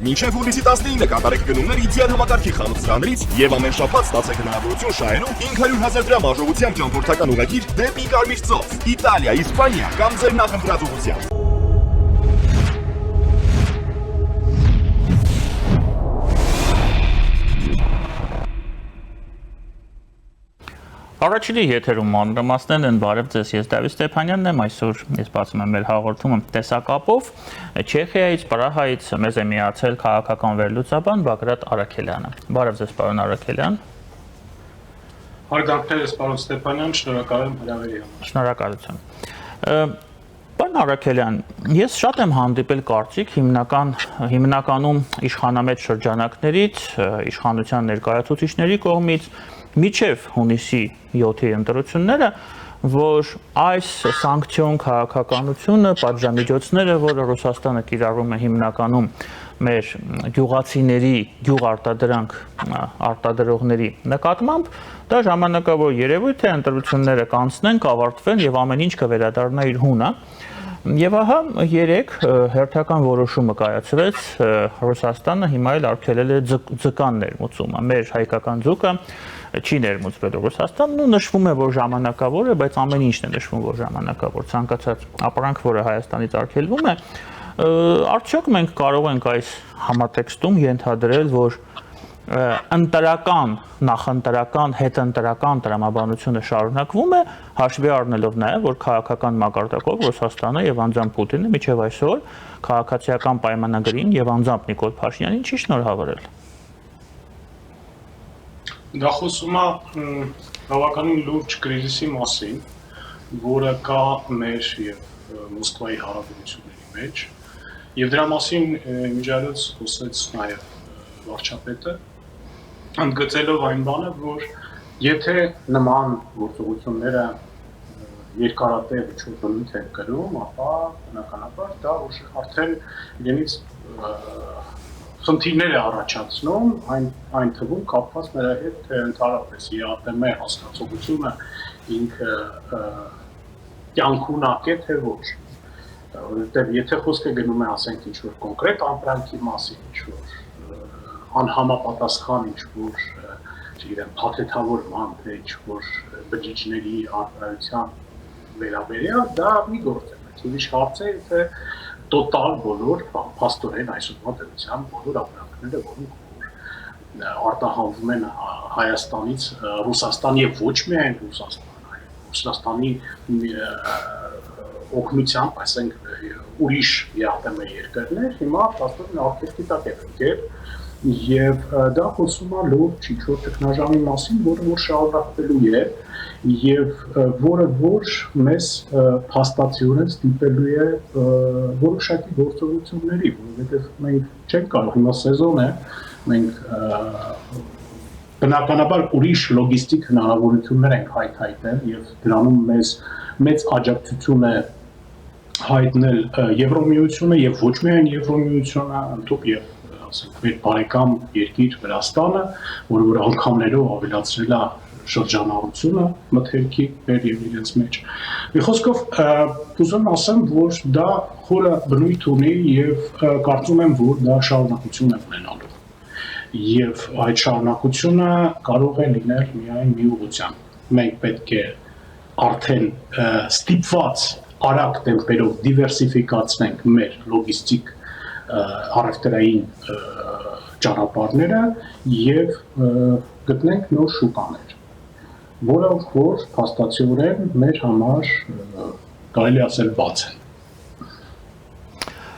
Մինչև հուլիսի 19-ը կատարեք գնումներ իդեալ համակարգի խանութներից եւ ամեն շաբաթ ստացեք հնարավորություն շահելու 500,000 դրամ արժողությամբ ճամփորդական ուղղագիր դեպի Կարմիր ծով, Իտալիա, Իսպանիա կամ ձեր նախընտրած ուղղությամբ։ Առաջինի եթերում մանրամասներն են, բարև ձեզ, ես Դավիթ Ստեփանյանն եմ, այսօր ես բացում եմ մեր հաղորդումը տեսակապով, Չեխիայից, Պրահայից մեզ է միացել քաղաքական վերլուծաբան Բագրատ Արաքելյանը։ Բարև ձեզ, պարոն Արաքելյան։ Հարգանքներս, պարոն Ստեփանյան, շնորհակալ եմ հրավերի համար։ Շնորհակալություն։ Պարոն Արաքելյան, ես շատ եմ հանդիպել կարծիք հիմնականում իշխանամետ շրջանակներից, իշխանության ներկայացուցիչների կողմից, միջև հունիսի 7-ի ընտրությունները, որ այս սանկցիոն քաղաքականությունը, պատժամիջոցները, որը Ռուսաստանը կիրառում է հիմնականում մեր գյուղացիների, գյուղարտադրանք արտադրողների նկատմամբ, դա ժամանակավոր երևույթ է, ընտրությունները կանցնեն, կավարտվեն եւ ամեն ինչ կվերադառնա իր հունա։ Եվ ահա երեք հերթական որոշումը կայացրեց Ռուսաստանը հիմա էլ արգելել է ձկան ներմուծումը։ Մեր հայկական ձուկը չի ներմուծվել Ռուսաստանն ու նշվում է, որ ժամանակավոր է, բայց ամեն ինչն է նշվում, որ ժամանակավոր, ցանկացած ապրանք, որը Հայաստանից արգելվում է, արդյոք մենք կարող ենք այս համատեքստում ենթադրել, որ ընտրական, նախընտրական, հետընտրական տրամաբանությունը շարունակվում է, հաշվի առնելով նաև, որ քաղաքական մակարդակով Ռուսաստանը եւ անձամբ Պուտինը մինչեւ այսօր քաղաքացիական պայմանագրին եւ անձամբ Նիկոլ Փաշինյանին չի շնորհավորել։ Դա խոսում է բավականին լուրջ կրիզիսի մասին, որը կա մեր եւ Մոսկվայի հարաբերությունների մեջ, եւ դրա մասին միջազգայինորեն խոսեց նաեւ վարչապետը, ընդգծելով այն բանը, որ եթե նման գործողությունները երկարատև ինչ-որ են կրում, ապա բնականաբար դա արդեն իրենից խնդիրներ է առաջացնում այն թվում կապված նրա հետ, թե ընդհանրապես ԵԱՏՄ հասկացողությունը ինքը կյանքունակ է, թե ոչ։ Որովհետև եթե խոսքը գնում է, ասենք, ինչ-որ կոնկրետ ապրանքի մասին, ինչ-որ անհամապատասխան ինչ-որ, չգիտեմ, փաթեթավորման, թե ինչ-որ բջիջների առկայության վերաբերյալ, դա մի գործ է, բայց ուրիշ հարց է, թե տոտալ բոլոր, փաստորեն այսօրվա դրությամբ բոլոր ապրանքները, որոնք արտահանվում են Հայաստանից Ռուսաստան եւ ոչ միայն Ռուսաստանի օգնությամբ, ասենք, ուրիշ ԵԱՏՄ երկրներ, հիմա փաստորեն արտերկրի տակ է ընկել եւ դա խոսում է լուրջ ինչ-որ ճգնաժամի մասին, որը որ շարունակվելու է եւ որը որ մեզ փաստացիորեն ստիպելու է որոշակի գործողությունների, որովհետեւ մենք չենք կարող, հիմա սեզոն է, մենք բնականաբար ուրիշ լոգիստիկ հնարավորություններ ենք հայթայթել եւ դրանում մեծ աջակցություն է հայտնել Եվրոմիությունը եւ ոչ միայն Եվրոմիությունը, ընդհանուր եւ ասենք մեր բարեկամ երկիր Վրաստանը, որը որ անգամներով ավելացրել է շրջանառությունը մթերքի մեր եւ իրենց մեջ։ Մի խոսքով ուզում ասեմ, որ դա խորը բնույթ ունի եւ կարծում եմ, որ դա շարունակություն է ունենալու։ Եվ այդ շարունակությունը կարող է լինել միայն մի ուղղությամբ։ Մենք պետք է արդեն ստիպված արագ տեմպերով դիվերսիֆիկացնենք մեր լոգիստիկ առևտրային ճանապարհները եւ գտնենք նոր շուկաներ, որոնք որ փաստացիորեն մեր համար կարելի ասել բաց են։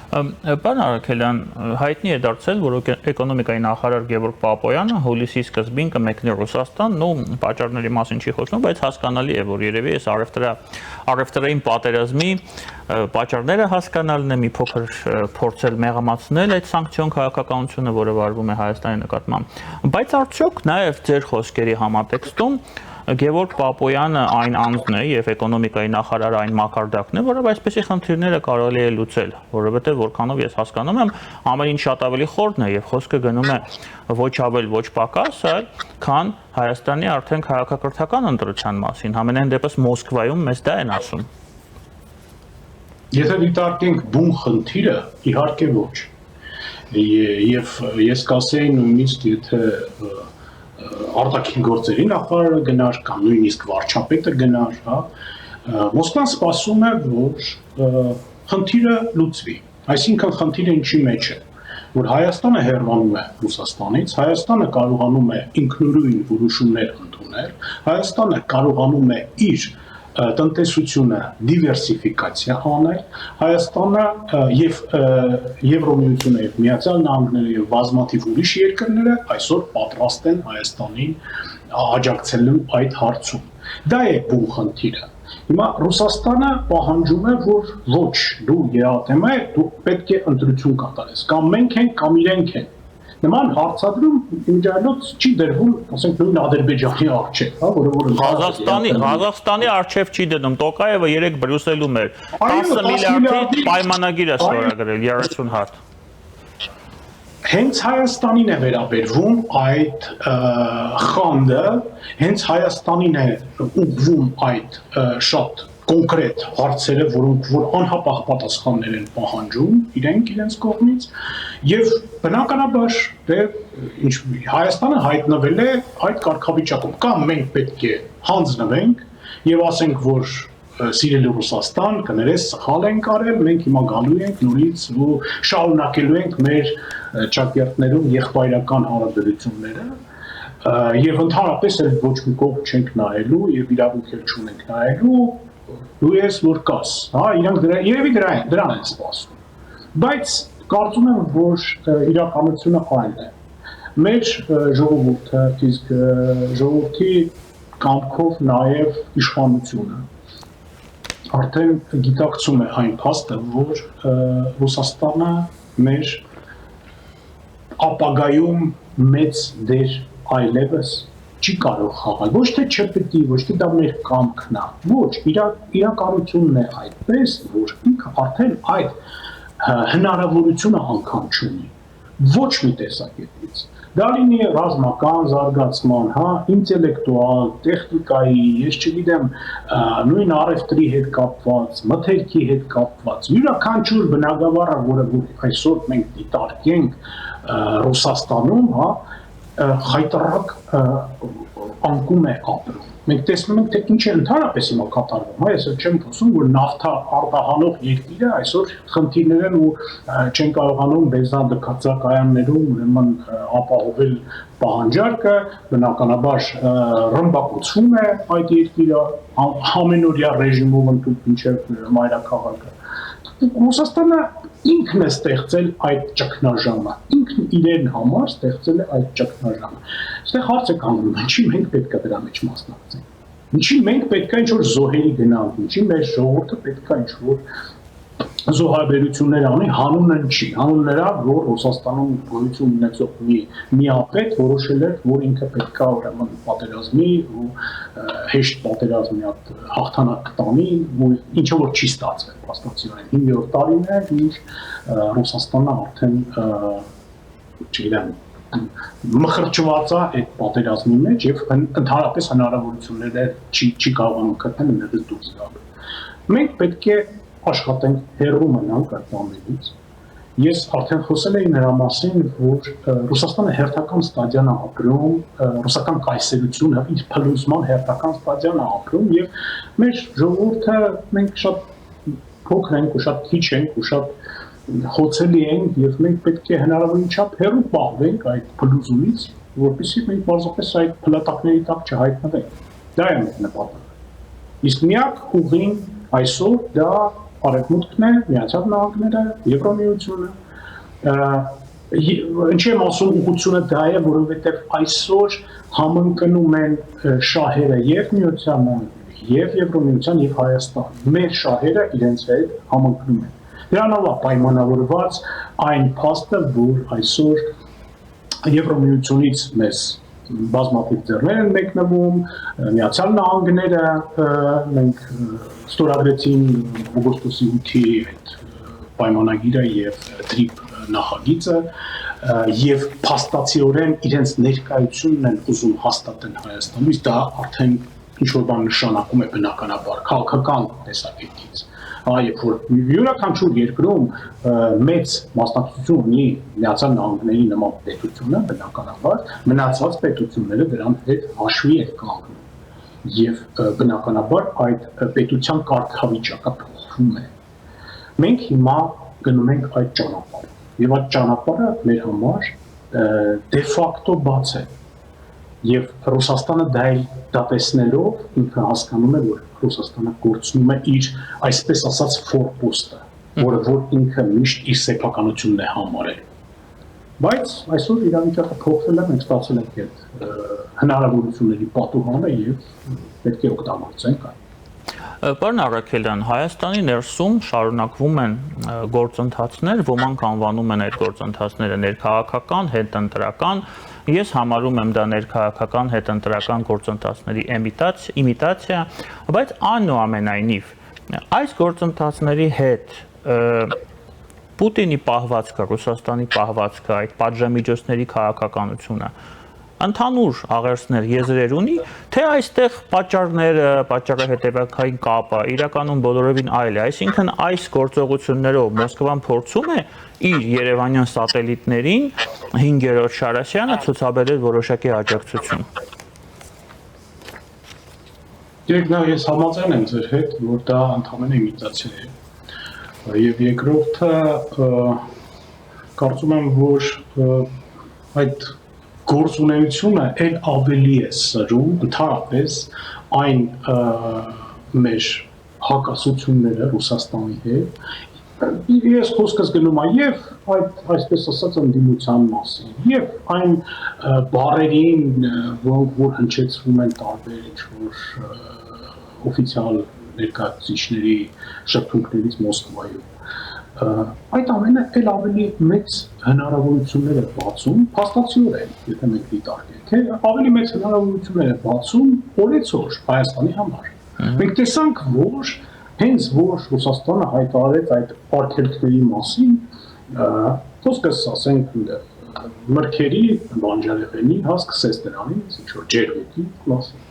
Պարոն Արաքելյան, հայտնի է դարձել, որ էկոնոմիկայի նախարար Գևորգ Պապոյանը հուլիսի սկզբին կմեկնի Ռուսաստան, պատճառների մասին չի խոսում, բայց հասկանալի է, որ երևի այս առևտրային պատերազմի պատճառները հասկանալն է, մի փոքր փորձել մեղամացնել այդ սանկցիոն քաղաքականությունը, որը վարվում է Հայաստանի նկատմամբ։ Բայց արդյոք նաև ձեր խոսքերի համատեքստում Գևորգ Պապոյանը այն անձն է եւ էկոնոմիկայի նախարարը այն մակարդակն է, որով այսպիսի խնդիրները կարելի է լուծել, որովհետեւ որքանով ես հասկանում եմ, ամեն ինչ շատ ավելի խորն է եւ խոսքը գնում է ոչ ավել ոչ պակաս, այլ քան Հայաստանի արդեն քաղաքակրթական ընտրության մասին, համենայն դեպս Մոսկվայում մեզ դա են ասում։ Եթե դիտարկենք բուն խնդիրը, իհարկե ոչ։ Եվ ես կասեի նույնիսկ եթե արտաքին գործերի նախարարը գնար կամ նույնիսկ վարչապետը գնար, հա, Մոսկվան սպասում է, որ խնդիրը լուծվի։ Այսինքն խնդիրը ինչի մեջ է, որ Հայաստանը հեռանում է Ռուսաստանից, Հայաստանը կարողանում է ինքնուրույն որոշումներ ընդունել, Հայաստանը կարողանում է իր տնտեսությունը դիվերսիֆիկացիա անել, Հայաստանը եւ Եվրոմիությունը եւ Միացյալ Նահանգները եւ բազմաթիվ ուրիշ երկրները այսօր պատրաստ են Հայաստանին աջակցելու այդ հարցում։ Դա է բուն խնդիրը։ Հիմա Ռուսաստանը պահանջում է, որ ոչ, դու ԵԱՏՄ ես, դու պետք է ընտրություն կատարես, կամ մենք ենք, կամ իրենք են։ Նման հարցադրում իմիջիայլոց չի դրվում, ասենք նույն Ադրբեջանի առջև, հա, որը Ղազախստանի առջև չի դնում, Տոկաևը 3 Բրյուսելում էր 10 միլիարդի պայմանագիր է ստորագրել 30 հատ։ Հենց Հայաստանին է վերաբերվում այդ խանդը, հենց Հայաստանին է ուղղվում այդ շատ կոնկրետ հարցերը, որոնք որ անհապաղ պատասխաններ են պահանջում իրենց կողմից, եւ բնականաբար Հայաստանը հայտնվել է այդ կարգավիճակում, կամ մենք պետք է հանձնվենք եւ ասենք, որ սիրելի Ռուսաստան, կներես սխալ ենք արել, մենք հիմա գալու ենք նորից ու շարունակելու ենք մեր ճակերտներում եղբայրական հարաբերությունները եւ ընդհանրապես էլ ոչ մի կողմ չենք նայելու եւ իրավունք չունենք նայելու դու ես որ կաս, հա, իրանք երևի դրան են սպասում։ Բայց կարծում եմ, որ իրականությունը այն է։ Մեր ժողովուրդը, իսկ ժողովրդի կամքով նաեւ իշխանությունը արդեն գիտակցում է այն փաստը, որ Ռուսաստանը մեր ապագայում մեծ դեր այլևս չի կարող խաղալ, ոչ թե չպետք է, ոչ թե դա մեր կամքն է, ոչ, իրականությունն է այդպես, որ ինքը արդեն այդ հնարավորությունը անգամ չունի, ոչ մի տեսակետից։ Դա լինի ռազմական զարգացման, հա, ինտելեկտուալ, տեխնիկայի, ես չգիտեմ, նույն առևտրի հետ կապված, մթերքի հետ կապված, յուրաքանչյուր բնագավառը, որը այսօր մենք դիտարկենք Ռուսաստանում, հա, խայտառակ անկում է ապրում։ Մենք տեսնում ենք, թե ինչ է ընդհանրապես հիմա կատարվում, հա, ես չեմ խոսում, որ նավթա արտահանող երկիրը այսօր խնդիրներ են ու չեն կարողանում բենզադկայաններում ուրեմն ապահովել պահանջարկը, բնականաբար ռմբակոծվում է այդ երկիրը, ամենօրյա ռեժիմով ընդունվում մինչև մայրաքաղաքը։ Ռուսաստանը ինքն է ստեղծել այդ ճգնաժամը, ինքն իրեն համար ստեղծել է այդ ճգնաժամը։ Այստեղ հարց է կանգնում, ինչի մենք պետք է դրա մեջ մասնակցենք, ինչի մենք պետք է ինչ-որ զոհերի գնանք, ինչի մեր ժողովուրդը պետք է ինչ-որ զոհաբերություններ անի, հանունն չի, հանուն նրա, որ Ռուսաստանում գոյություն ունեցող միապետ որոշել էր, որ ինքը պետք է ուրեմն պատերազմի ու հեշտ պատերազմի հաղթանակ տանի, ու ինչը որ չի ստացվել, փաստացիորեն 5-րդ տարին է, ինչ Ռուսաստանը արդեն չգիտեմ մխրճված է այդ պատերազմի մեջ եւ ընդհանրապես հնարավորությունները չի կարողանում գտնել ներս դուրս գալ։ Մենք պետք է աշխատենք հեռու մնանք այդ բաներից։ Ես արդեն խոսել էի նրա մասին, որ Ռուսաստանը հերթական ստադիան է ապրում, ռուսական կայսերությունը իր փլուզման հերթական ստադիան է ապրում եւ մեր ժողովուրդը մենք շատ փոքր ենք ու շատ քիչ ենք ու շատ խոցելի ենք եւ մենք պետք է հնարավորին չափ հեռու պահվենք այդ փլուզումից, որպեսզի մենք բարձրապես այդ փլատակների տակ չհայտնվենք։ Դա է մեր նպատակը։ Իսկ միակ ուղին այսօր դա Արևմուտքն է, Միացյալ Նահանգները, Եվրոմիությունը, ինչի եմ ասում ուղղությունը դա է, որովհետև այսօր համընկնում են շահերը եւ Միացյալ Նահանգների, եւ Եվրոմիության, եւ Հայաստան։ Մեր շահերը իրենց հետ համընկնում են։ Դրանով է պայմանավորված այն փաստը, որ այսօր Եվրոմիությունից մեզ բազմաթիվ ձեռներ են մեկնվում, Միացյալ Նահանգները մենք ստորագրեցին օգոստոսի 8-ի այդ պայմանագիրը եւ TRIP նախագիծը եւ փաստացիորեն իրենց ներկայությունն են ուզում հաստատել Հայաստանում, իսկ դա արդեն ինչ որ բան նշանակում է բնականաբար քաղաքական տեսակետից։ Երբ որ յուրաքանչյուր երկրում մեծ մասնակցություն ունի Միացյալ Նահանգների նման պետությունը, բնականաբար մնացած պետությունները դրան հետ հաշվի են կանգնում եւ բնականաբար այդ պետության կարգավիճակը փոխվում է։ Մենք հիմա գնում ենք այդ ճանապարհով եւ այդ ճանապարհը մեր համար դե ֆակտո բաց է եւ Ռուսաստանը դա տեսնելով ինքը հասկանում է որ Ռուսաստանը գործում է իր այսպես ասած ֆորպոստը, որը որ ինքը միշտ իր սեփականությունն է համարել։ Բայց այսօր իրավիճակը փոխվել է, մենք ստացել ենք այդ հնարավորությունների պատուհանը եւ պետք է օգտագործենք այն։ Պարոն Առաքելյան, Հայաստանի ներսում շարունակվում են գործընթացներ, ոմանք անվանում են այդ գործընթացները ներքաղաքական, հետընտրական, ես համարում եմ դա ներքաղաքական, հետընտրական գործընթացների իմիտացիա, բայց այնուամենայնիվ այս գործընթացների հետ Պուտինի պահվածքը, Ռուսաստանի պահվածքը, այդ պատժամիջոցների քաղաքականությունը ընդհանուր աղերսներ եզրեր ունի, թե այստեղ պատճառը հետևակային կապը իրականում բոլորովին այլ է, այսինքն այս գործողություններով Մոսկվան փորձում է իր երևանյան սատելիտներին 5-րդ Շարասյանը ցուցաբերել որոշակի աջակցություն։ Երբ ես համաձայն եմ ձեր հետ, որ դա ընդհանրապես իմիտացիա է։ Եվ երկրորդը կարծում եմ, որ այդ գործունեությունը այլ ավելի է սրում ընդհանրապես այն մեր հակասությունները Ռուսաստանի հետ։ Ես խոսքս գնում եմ եւ այդ այսպես ասած ընդդիմության մասին եւ այն բարերին, որ հնչեցվում են տարբեր ինչ-որ օֆիցիալ ներկայացուցիչների շփումներից Մոսկվայում։ Այդ ամենը այլ ավելի մեծ հնարավորություններ է բացում, փաստացիորեն, եթե մենք դիտարկենք, ավելի մեծ հնարավորություններ է բացում օրեցօր Հայաստանի համար։ Մենք տեսանք, որ հենց որ Ռուսաստանը հայտարարեց այդ արգելքների մասին, խոսքս ասենք մրգերի, բանջարեղենի, հասկսեց դրանից, ինչ-որ ջերմուկի մասին։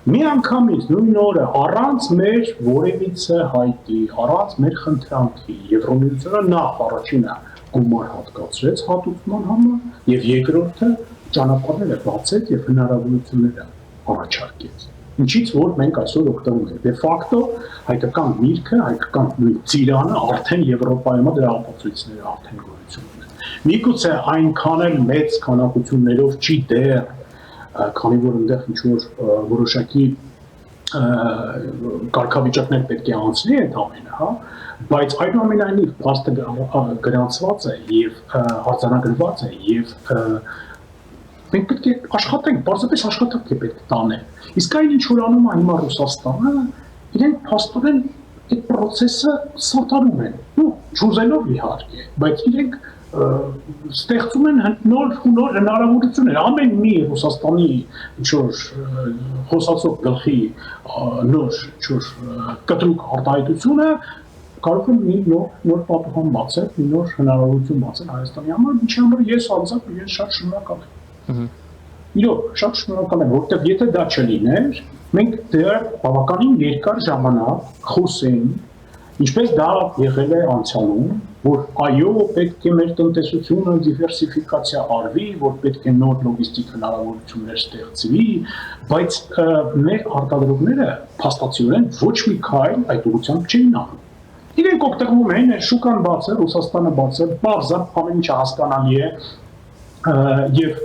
Մի անգամից նույն օրը առանց մեր որևիցե հայտի, առանց մեր խնդրանքի Եվրամիությունը նախ առաջինը գումար հատկացրեց հատուցման համար եւ երկրորդը ճանապարհները բացեց եւ հնարավորությունները առաջարկեց։ Ինչից որ մենք այսօր օգտվում ենք։ Դե ֆակտո հայկական միրգը, հայկական նույն ծիրանը արդեն Եվրոպայում դրա ապացույցները արդեն գոյություն ունեն։ Միգուցե այնքան էլ մեծ քանակություններով չի դեռ, քանի որ այնտեղ ինչ-որ որոշակի կարգավիճակներ պետք է անցնի այդ ամենը, հա, բայց այնուամենայնիվ փաստը գրանցված է եւ արձանագրված է եւ մենք պետք է աշխատենք, պարզապես աշխատանք է պետք տանել։ Իսկ այն ինչ որ անում է հիմա Ռուսաստանը, իրենք փաստորեն այդ process-ը սատարում են, ճուզելով իհարկե, բայց իրենք ստեղծում են նոր հնարավորություններ, ամեն մի Ռուսաստանի ինչ-որ խոսացող գլխի նոր ինչ-որ կտրուկ արտահայտությունը կարող է մի նոր պատուհան բացել, մի նոր հնարավորություն բացել Հայաստանի համար, ինչի համար ես անձամբ շատ շնորհակալ եմ։ Իրոք, շատ շնորհակալ եմ, որովհետև եթե դա չլիներ, մենք դեռ բավականին երկար ժամանակ խոսեինք, ինչպես դա եղել է անցյալում, որ այո, պետք է մեր տնտեսությունը դիվերսիֆիկացիա արվի, որ պետք է նոր լոգիստիկ հնարավորություններ ստեղծվի, բայց մեր արտադրողները փաստացիորեն ոչ մի քայլ այդ ուղղությամբ չէին անում։ Իրենք օգտվում են, շուկան բաց է, Ռուսաստանը բաց է, բարձր ամեն ինչ հասկանալի է եւ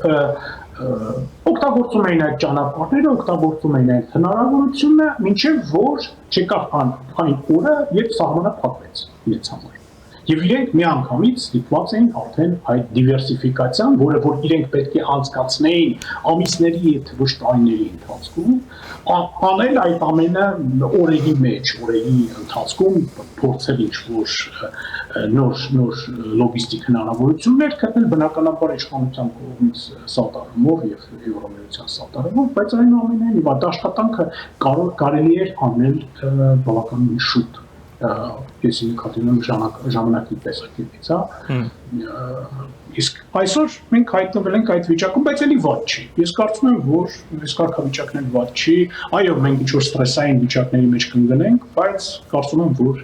օգտագործում էին այդ ճանապարհները, օգտագործում էին այդ հնարավորությունը, մինչև որ չեկավ այն օրը, երբ սահմանը փակվեց իրենց համար։ Եվ իրենք միանգամից ստիպված էին արդեն այդ դիվերսիֆիկացիան, որը որ իրենք պետք է անցկացնեին ամիսների, եթե ոչ տարիների ընթացքում, անել այդ ամենը օրերի մեջ, օրերի ընթացքում փորձել ինչ-որ նոր լոգիստիկ հնարավորություններ գտնել, բնականաբար իշխանության կողմից սատարումով եւ Եվրամիության սատարումով, բայց այնուամենայնիվ այդ աշխատանքը կարելի էր անել բավականին շուտ։ ես ինքնատինում ժամանակի տեսակետից, իսկ այսօր մենք հայտնվել ենք այդ վիճակում, բայց էլի վատ չի։ Ես կարծում եմ, որ այս կարգավիճակն վատ չի, այո, մենք ինչ-որ ստրեսային վիճակների մեջ կընկնենք, բայց կարծում եմ, որ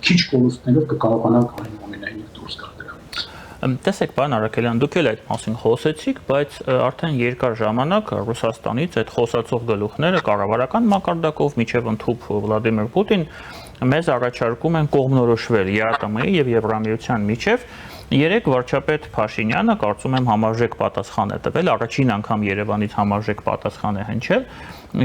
քիչ կորուստներով կկարողանանք այնուամենայնիվ դուրս գալ դրանից։ Տեսեք, պարոն Արաքելյան, դուք էլ այդ մասին խոսեցիք, բայց արդեն երկար ժամանակ Ռուսաստանից այդ խոսացող գլուխները կառավարական մակարդակով միջև ընդհուպ Վլադիմիր Պուտին մեզ առաջարկում են կողմնորոշվել ԵԱՏՄ-ի եւ Եվրամիության միջև։ Երեք վարչապետ Փաշինյանը կարծում եմ համարժեք պատասխան է տվել, առաջին անգամ Երևանից համարժեք պատասխան է հնչել,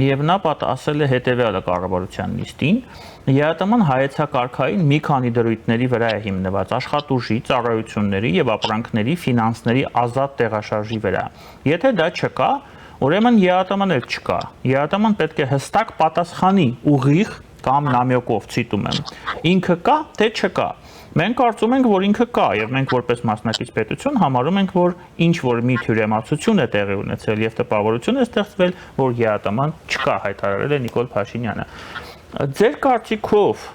եւ նա ասել է հետեւյալը կառավարության նիստին. ԵԱՏՄ-ն հայեցակարգային մի քանի դրույթների վրա է հիմնված՝ աշխատուժի, ծառայությունների եւ ապրանքների, ֆինանսների ազատ տեղաշարժի վրա։ Եթե դա չկա, ուրեմն ԵԱՏՄ-ն էլ չկա։ ԵԱՏՄ-ն պետք է հստակ պատասխանի ուղիղ կամ նամյոկով, ցիտում եմ, ինքը կա, թե չկա։ Մենք կարծում ենք, որ ինքը կա, եւ մենք որպես մասնակից պետություն համարում ենք, որ ինչ որ մի թյուրեմացություն է տեղի ունեցել եւ տպավորություն է ստեղծվել, որ ԵԱՏՄ-ն չկա, հայտարարել է Նիկոլ Փաշինյանը։ Ձեր կարծիքով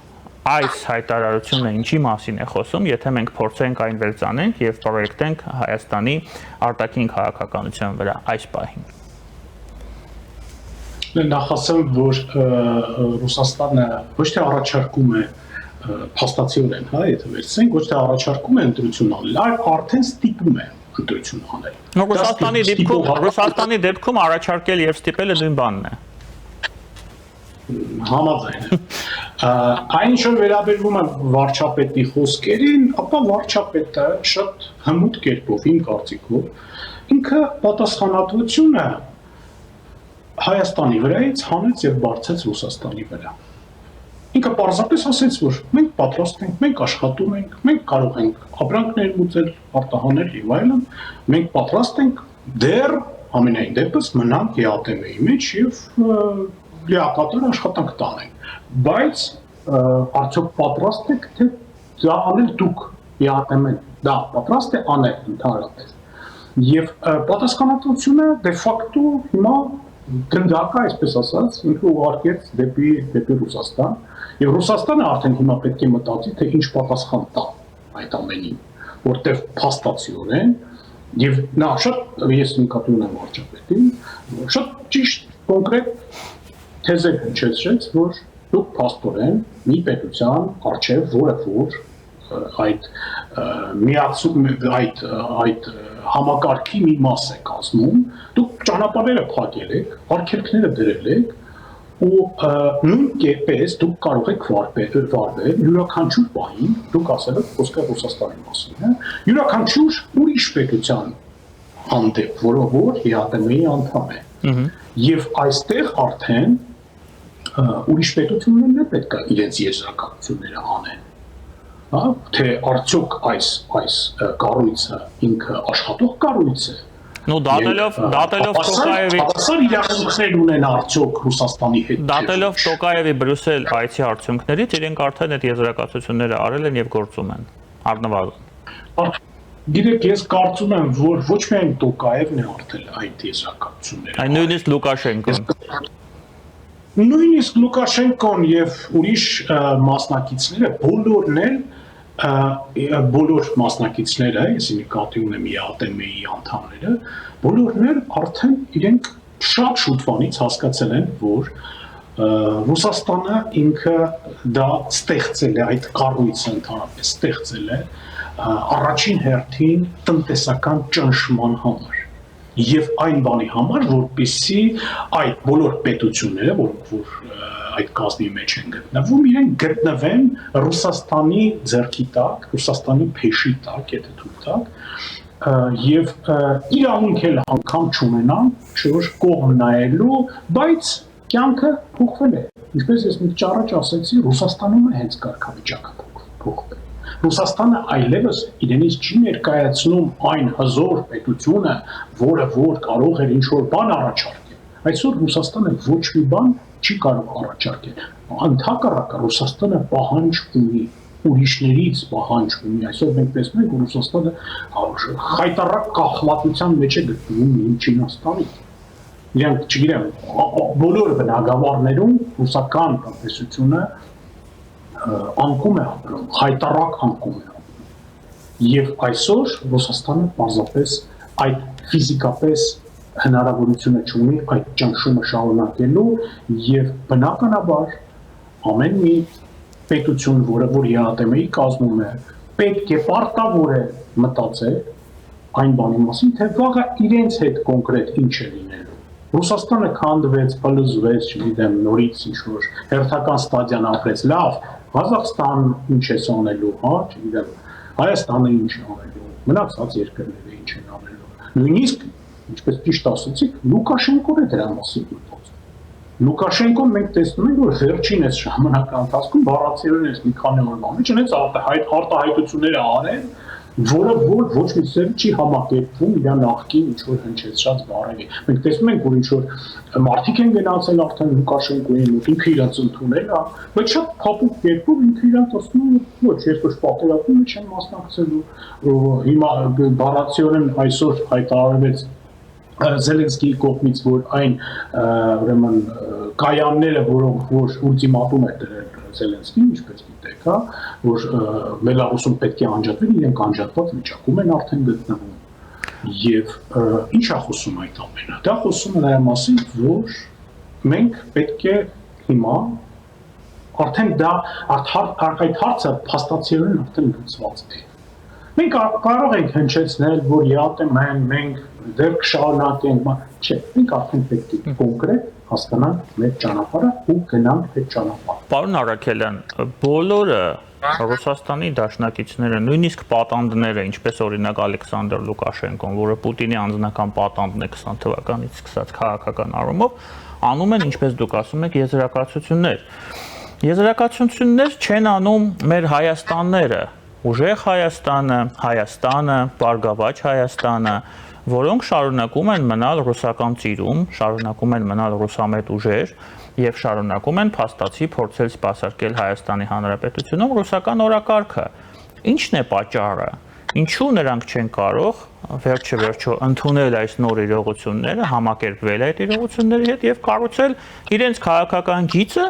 այս հայտարարությունը ինչի մասին է խոսում, եթե մենք փորձենք այն վերցանենք եւ պրոյեկտենք Հայաստանի արտաքին քաղաքականության վրա այս պահին։ Նախ ասեմ, որ Ռուսաստանը ոչ թե առաջարկում է փաստացիորեն, հա, եթե վերցնենք, ոչ թե առաջարկում է ընտրություն անել, այլ արդեն ստիպում է ընտրություն անել։ Ռուսաստանի դեպքում առաջարկել եւ ստիպելը նույն բանն է։ Համաձայն եմ։ Այն ինչ որ վերաբերվում է վարչապետի խոսքերին, ապա վարչապետը շատ հմուտ կերպով, իմ կարծիքով, ինքը պատասխանատվությունը Հայաստանի վրայից հանեց եւ բարձեց Ռուսաստանի վրա։ Ինքը պարզապես ասեց, որ մենք պատրաստ ենք, մենք աշխատում ենք, մենք կարող ենք ապրանքներ մուծել, արտահանել եւ այլն, մենք պատրաստ ենք դեռ ամենայն դեպս մնանք ԵԱՏՄ-ի մեջ եւ լիակատար աշխատանք տանենք, բայց արդյոք պատրաստ եք թե դա անել դուք ԵԱՏՄ-ն, դա պատրաստ է անել ընդհանրապես։ Եվ պատասխանատվությունը դե ֆակտո հիմա գնդակը, այսպես ասած, ինքը ուղարկեց դեպի Ռուսաստան, եւ Ռուսաստանը արդեն հիմա պետք է մտածի, թե ինչ պատասխան տա այդ ամենին, որտեղ փաստացիորեն եւ նա շատ ես նկատում եմ վարչապետին, շատ ճիշտ կոնկրետ թեզեր հնչեցրեց, որ դուք փաստորեն մի պետության արչեւ, որը որ այդ միացում այդ համակարգի մի մաս է կազմում, դուք ճանապարհները փակել եք, արգելքները դրել եք ու նույն կերպես դուք կարող եք վարվել յուրաքանչյուր բանին, դուք ասել եք խոսքը Ռուսաստանի մասին, հա, յուրաքանչյուր ուրիշ պետության հանդեպ, որը որ ԵԱՏՄ-ի անդամ է։ Եվ այստեղ արդեն ուրիշ պետություններն էլ պետք է իրենց եզրակացությունները անեն։ Հա, թե արդյոք այս կառույցը ինքը աշխատող կառույց է։ Ну դատելով Տոկաևի Ասար իրավունքներ ունեն արդյոք Ռուսաստանի հետ։ Դատելով Տոկաևի Բրյուսել այցի արդյունքներից իրենք արդեն այդ եզրակացությունները արել են եւ գործում են առնվազն։ Գիտեք, ես կարծում եմ, որ ոչ միայն Տոկաևն է արդել այդ եզրակացությունները։ Այն նույնիսկ Լուկաշենկոն։ Նույնիսկ Լուկաշենկոն եւ ուրիշ մասնակիցները բոլորն էլ բոլոր մասնակիցները, ես նկատի ունեմ ԵԱՏՄ-ի անդամները, բոլորն էլ արդեն իրենք շատ շուտվանից հասկացել են, որ Ռուսաստանը ինքը դա ստեղծել է, այդ կառույցը ընդհանրապես ստեղծել է առաջին հերթին տնտեսական ճնշման համար եւ այն բանի համար, որպեսզի այդ բոլոր պետությունները, որ այդ կազմի մեջ են գտնվում, իրենք գտնվեն Ռուսաստանի ձեռքի տակ, Ռուսաստանի փեշի տակ, եթե թույլ տակ, եւ իրավունք էլ անգամ չունենան, շուտ կողմ նայելու, բայց կյանքը փոխվել է։ Ինչպես ես մի քիչ առաջ ասացի, Ռուսաստանում է հենց կարգավիճակը փոխվել։ Ռուսաստանը այլևս իրենից չի ներկայացնում այն հզոր պետությունը, որը որ կարող էր ինչ-որ բան առաջարկել։ Այսօր Ռուսաստանը ոչ մի բան չի կարող առաջարկել։ Ընդհակառակը Ռուսաստանը պահանջ ունի, ուրիշներից պահանջ ունի։ Այսօր մենք տեսնում ենք, որ Ռուսաստանը խայտառակ կախվածության մեջ է գտնվում Չինաստանի։ Իրանք, չգիտեմ, բոլոր բնագավառներում ռուսական տնտեսությունը անկում է ապրում, հայտարարակ անկում է ապրում։ Եվ այսօր Ռուսաստանը պարզապես այդ ֆիզիկապես հնարավորությունը չունի այդ ճնշումը շարունակելու եւ բնականաբար ամեն մի պետություն, որը որ ԵԱՏՄ-ի կազմում է, պետք է պարտավոր է մտածել այն բանի մասին, թե վաղը իրենց հետ կոնկրետ ինչ է լինելու։ Ռուսաստանը քանդվեց, փլուզվեց, չգիտեմ, նորից ինչ-որ հերթական ստադիան ապրեց, լավ, Ղազախստան ինչ է անելու, հա, չգիտեմ, Հայաստանը ինչ է անելու, մնացած երկրները ինչ են անելու։ Նույնիսկ, ինչպես ճիշտ ասացիք, Լուկաշենկոն է դրա մասին մտածում։ Լուկաշենկոն մենք տեսնում ենք, որ վերջին այս ժամանակահատվածում ընթացքում բառացիորեն այս մի քանի օրվա մեջ ունեց արտահայտությունները արել, որը որ ոչ մի ձև չի համակերպվում իր նախկին ինչ-որ հնչեցրած բառերի։ Մենք տեսնում ենք, որ ինչ-որ մարդիկ են գնացել արդեն Լուկաշենկոյի մոտ, ինքը իրենց ընդունել է, բայց շատ փափուկ կերպով ինքը իրենց ասում է, ոչ, ես ոչ պատերազմի մեջ եմ մասնակցելու, հիմա բառացիորեն այսօր հայտարարվեց Զելենսկիի կողմից, որ այն ուրեմն կայանները, որոնք որ ուլտիմատում է դրել Զելենսկին, ինչպես գիտեք, հա, որ Բելարուսում պետք է անջատվեն, իրենք անջատված վիճակում են արդեն գտնվում։ Եւ ինչ է խոսում այդ ամենը։ Դա խոսում է նրա մասին, որ մենք պետք է հիմա արդեն դա այդ հարցը փաստացիորեն արդեն լուծված է։ Մենք կարող ենք հնչեցնել, որ ԵԱՏՄ-ն մենք դեռ կշարունակենք, չէ, մենք արդեն պետք է կոնկրետ հասկանանք մեր ճանապարհը ու գնանք այդ ճանապարհը։ Պարոն Արաքելյան, բոլորը Ռուսաստանի դաշնակիցները, նույնիսկ պատանդները, ինչպես օրինակ Ալեքսանդր Լուկաշենկոն, որը Պուտինի անձնական պատանդն է 20 թվականից սկսած քաղաքական առումով, անում են, ինչպես դուք ասում եք, եզրակացություններ։ Եզրակացություններ չեն անում մեր Հայաստանները, ուժեղ Հայաստանը, Բարգավաճ Հայաստանը, որոնք շարունակում են մնալ ռուսական ծիրում, շարունակում են մնալ ռուսամետ ուժեր եւ շարունակում են փաստացի փորձել սպասարկել Հայաստանի Հանրապետությունում ռուսական օրակարգը։ Ինչն է պատճառը։ Ինչու նրանք չեն կարող վերջը ընդունել այս նոր իրողությունները, համակերպվել այդ իրողությունների հետ եւ կառուցել իրենց քաղաքական գիծը,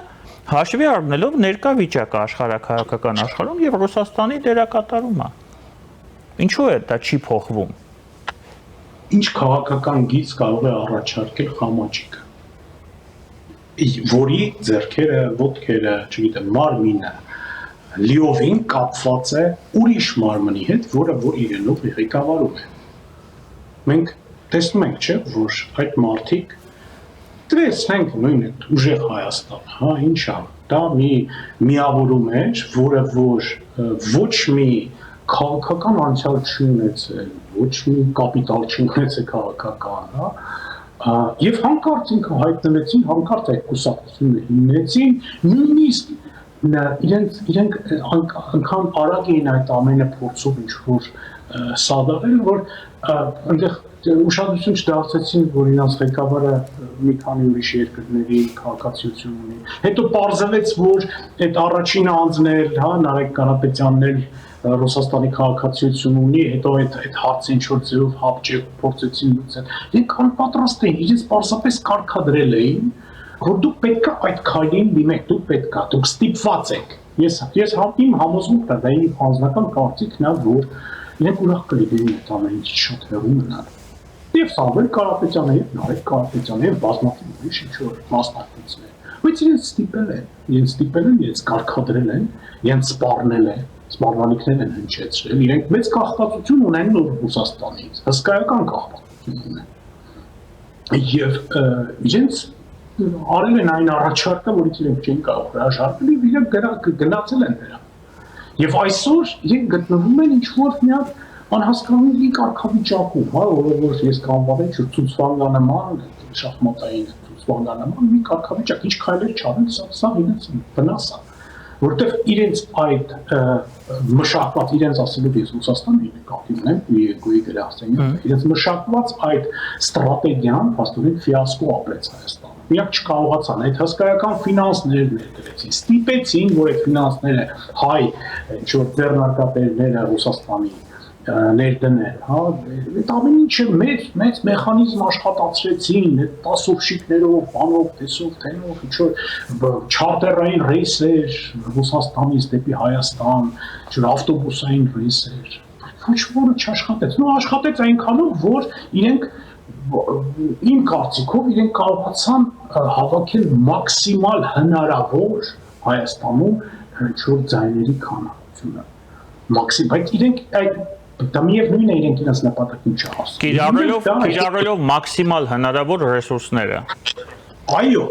հաշվի առնելով ներկա վիճակը աշխարհակահաղական աշխարհում եւ Ռուսաստանի դերակատարումը։ Ինչու է դա չի փոխվում։ Ինչ քաղաքական գիծ կարող է առաջարկել Խամաչիկը, որի ձեռքերը, ոտքերը, չգիտեմ, մարմինը լիովին կապված է ուրիշ մարմնի հետ, որը որ իրենով ղեկավարում է։ Մենք տեսնում ենք, չէ, որ այդ մարդիկ տեսնենք նույնիսկ ուժեղ Հայաստան, հա, ինչ է, դա մի միավորում է, որը որ ոչ մի քաղաքական անցյալ չի ունեցել, ոչ մի կապիտալ չի ունեցել քաղաքական, հա, եւ հանկարծ ինքը հայտնվեցին, հանկարծ այդ կուսակցությունը հիմնեցին, նույնիսկ իրենք անգամ արագ էին այդ ամենը փորձով ինչ-որ սադարել, որ այնտեղ ուշադրություն չդարձեցին, որ իրենց ղեկավարը մի քանի ուրիշ երկրների քաղաքացիություն ունի։ Հետո պարզվեց, որ այդ առաջին անձն էլ, հա, Նարեկ Կարապետյանն էլ Ռուսաստանի քաղաքացիություն ունի, հետո այդ հարցը ինչ-որ ձևով հապճեպ փորձեցին լուծել։ Իրենք անպատրաստ էին, իրենց պարզապես կարգադրել էին, որ դուք պետք է այդ քայլին դիմեք, դուք ստիպված եք։ Ես իմ համոզմունքն է, դա իմ անձնական կարծիքն է, որ իրենք ուրախ կլինեին այդ ամեն ինչ շատ հեռու մնալ։ Եվ Սամվել Կարապետյանը, եւ Նարեկ Կարապետյանը, եւ բազմաթիվ ուրիշ ինչ-որ մասնակիցներ։ Բայց իրենց ստիպել են, իրենց կարգադրել են, իրենց սպառնել են, սպառնալիքներ են հնչեցրել, իրենք մեծ կախվածություն ունեն Ռուսաստանից, հսկայական կախվածություն ունեն։ Եվ իրենց արել են այն առաջարկը, որից իրենք չեն կարող հրաժարվել, եւ իրենք գնացել են դրան։ Եվ այսօր իրենք գտնվում են ինչ-որ մի հատ անհասկանալի կարգավիճակում, հա, որ ես կանվանեի ցուցվանգանման, շախմատային ցուցվանգանման մի կարգավիճակ, ինչ քայլեր չարեն, սա իրենց վնաս է, որտեղ իրենց այդ մշակված, իրենց ասելով ես Ռուսաստանի նկատի ունեմ, մի երկուի գրասենյակ, իրենց մշակված այդ ստրատեգիան փաստորեն ֆիասկո ապրեց Հայաստանում։ Միակ չկարողացան այդ հսկայական ֆինանսները ներդրեցին, ստիպեցին, որ այդ ֆինանսները հայ ինչ-որ ձեռնարկատերերը Ռուսաստանի ներդնեն, հա, այդ ամեն ինչը մեծ մեխանիզմ աշխատացրեցին, այդ տասովշիկներով, բանով, տեսով, թենով, ինչ-որ չարտերային ռեյսեր Ռուսաստանից դեպի Հայաստան, ինչ-որ ավտոբուսային ռեյսեր, ոչ որը չաշխատեց, աշխատեց այնքանով, որ իրենք իմ կարծիքով իրենք կարողացան հավաքել մաքսիմալ հնարավոր Հայաստանում ինչ-որ ձայների քանակությունը, բայց իրենք այդ դա միևնույն է իրենք իրենց նպատակին չհասնում։ Կիրառելով մաքսիմալ հնարավոր ռեսուրսները։ Այո,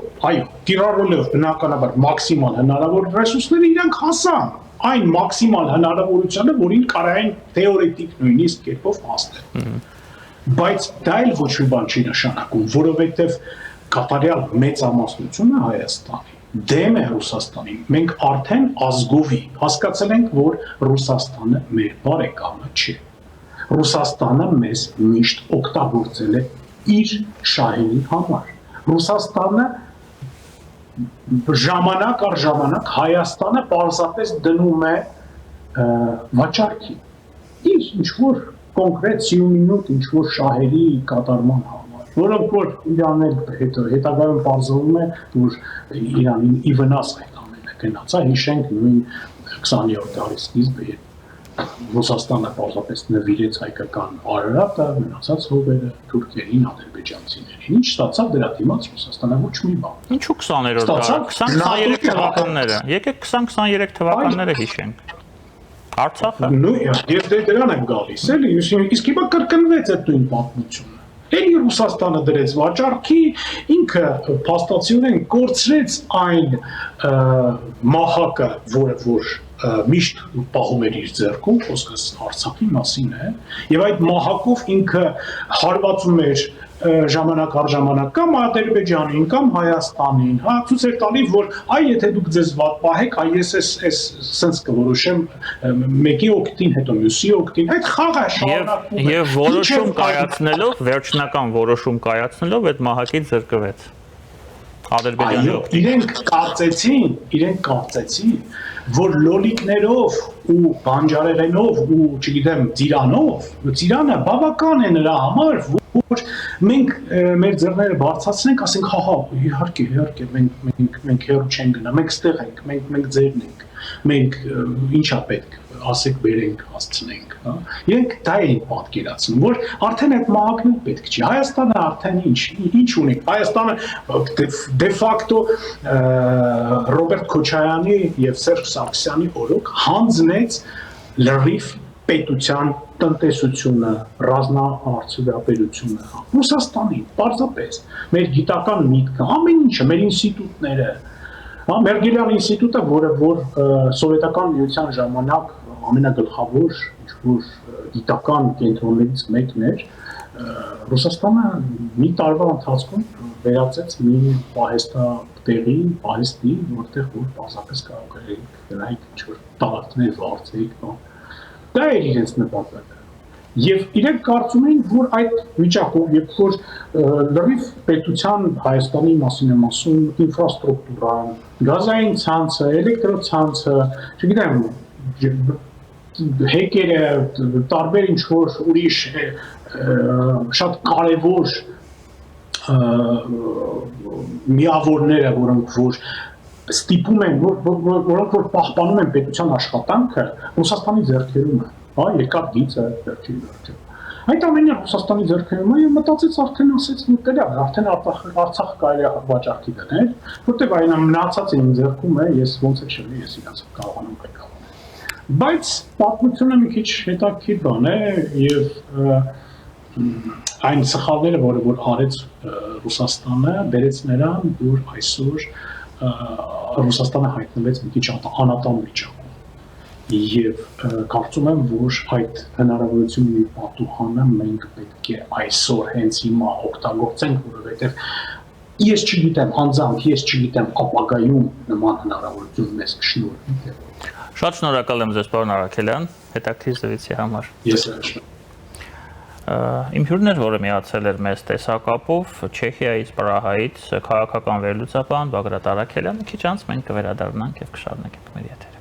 կիրառելով բնականաբար մաքսիմալ հնարավոր ռեսուրսները իրենք հասան այն մաքսիմալ հնարավորությանը, որին կարային թեորետիկ նույնիսկ կերպով հասնել։ Բայց դա էլ ոչ մի բան չի նշանակում, որովհետև կատարյալ մեծամասնությունը Հայաստանի դեմ է Ռուսաստանին։ Մենք արդեն ազգովի հասկացել ենք, որ Ռուսաստանը մեր բարեկամը չէ։ Ռուսաստանը մեզ միշտ օգտագործել է իր շահերի համար։ Ռուսաստանը ժամանակ առ ժամանակ Հայաստանը պարզապես դնում է վաճառքի։ Իր ինչ-որ կոնկրետ սիումինուտ ինչ-որ շահերի կատարման համար, որոնք որ Իրանն հետագայում պարզվում է, որ Իրանին ի վնաս այդ ամենը գնացա, հիշենք նույն 20-րդ դարի սկիզբը, Ռուսաստանը պարզապես նվիրեց հայկական Արարատը, մնացած հողերը թուրքերին, ադրբեջանցիներին։ Ինչ ստացավ դրա դիմաց Ռուսաստանը ոչ մի բան։ Ինչու 20-րդ դար, 20-23 թվականները, եկեք 20-23 թվականները հիշենք։ Արցախը։ Ես դրան եմ գալիս, էլի, իսկ հիմա կրկնվեց այդ նույն պատմությունը։ Էլի Ռուսաստանը դրեց վաճառքի, ինքը փաստացիորեն կորցրեց այն մահակը, որը որ միշտ պահում էր իր ձեռքում, խոսքս Արցախի մասին է, եւ այդ մահակով ինքը հարվածում էր ժամանակ առ ժամանակ կամ Ադրբեջանին կամ Հայաստանին, հա, ցույց էր տալի, որ այ եթե դուք ձեզ վատ պահեք, այ ես սենց կորոշեմ մեկի օգտին, հետո մյուսի օգտին, այդ խաղը շարունակվում է։ Եվ որոշում կայացնելով, վերջնական որոշում կայացնելով այդ մահակից զրկվեց Ադրբեջանի օգտին։ Իրենք կարծեցին, որ լոլիկներով ու բանջարեղենով ու չգիտեմ ծիրանը բավական է նրա համար, որ մենք մեր ձեռները բարձրացնենք, ասենք հա, իհարկե, մենք հեռու չենք գնա, մենք ստեղ ենք, մենք ձերն ենք, մենք ինչա պետք, ասեք բերենք, հասցնենք, հա։ Իրենք դա էին պատկերացնում, որ արդեն այդ մահակն պետք չի։ Հայաստանը արդեն ինչ ունի։ Հայաստանը դե ֆակտո Ռոբերտ Քոչարյանի եւ Սերժ Սարգսյանի օրոք հանձնեց լրիվ պետության տնտեսությունը, ռազմաարդյունաբերությունը, Ռուսաստանին, պարզապես մեր գիտական միտքը, ամեն ինչը, մեր ինստիտուտները, Մերգելյան ինստիտուտը, որը որ սովետական միության ժամանակ ամենագլխավոր ինչ-որ գիտական կենտրոններից մեկն էր, Ռուսաստանը մի տարվա ընթացքում վերածեց մի պահեստի, որտեղ որ պարզապես կարող էր դրանք ինչ-որ տարածքներ վարձեիք, դա էր իրենց նպատակը։ Եվ իրենք կարծում էին, որ այդ վիճակով, երբ որ լրիվ պետության Հայաստանի մասին եմ ասում, ինֆրաստրուկտուրան, գազային ցանցը, էլեկտրոցանցը, չգիտեմ, հեկերը, տարբեր ինչ-որ ուրիշ շատ կարևոր միավորները, որոնք որ ստիպում են, որոնք որ պահպանում են պետության աշխատանքը, Ռուսաստանի ձեռքերում է, երկար գիծը ձեռքերում։ Այդ ամենը Ռուսաստանի ձեռքերում է եւ մտածեց արդեն ասեց մտել է, արդեն Արցախը կարելի է վաճառքի դնել, որտեղ այն մնացած իմ ձեռքում է, ես ոնց է չլի, ես իրանց կարողանում ղեկավարել։ Բայց պատմությունը մի քիչ հետաքրքիր բան է եւ այն սխալները, որը որ արեց Ռուսաստանը, բերեց նրան, որ այսօր Ռուսաստանը հայտնվեց մի քիչ անատամ վիճակում։ Եվ կարծում եմ, որ այդ հնարավորությունների պատուհանը մենք պետք է այսօր հենց հիմա օգտագործենք, որովհետև ես չգիտեմ անձամբ, ես չգիտեմ ապագայում նման հնարավորություն մեզ կշնորհվի։ Շատ շնորհակալ եմ ձեզ, պարոն Արաքելյան, հետաքրքիր զրույցի համար։ Ես Իմ հյուրն էր, որը միացել էր մեզ տեսակապով Չեխիայից, Պրահայից քաղաքական վերլուծաբան Բագրատ Արաքելյանը, քիչ անց մենք կվերադառնանք եւ կշարունակենք մեր եթերը։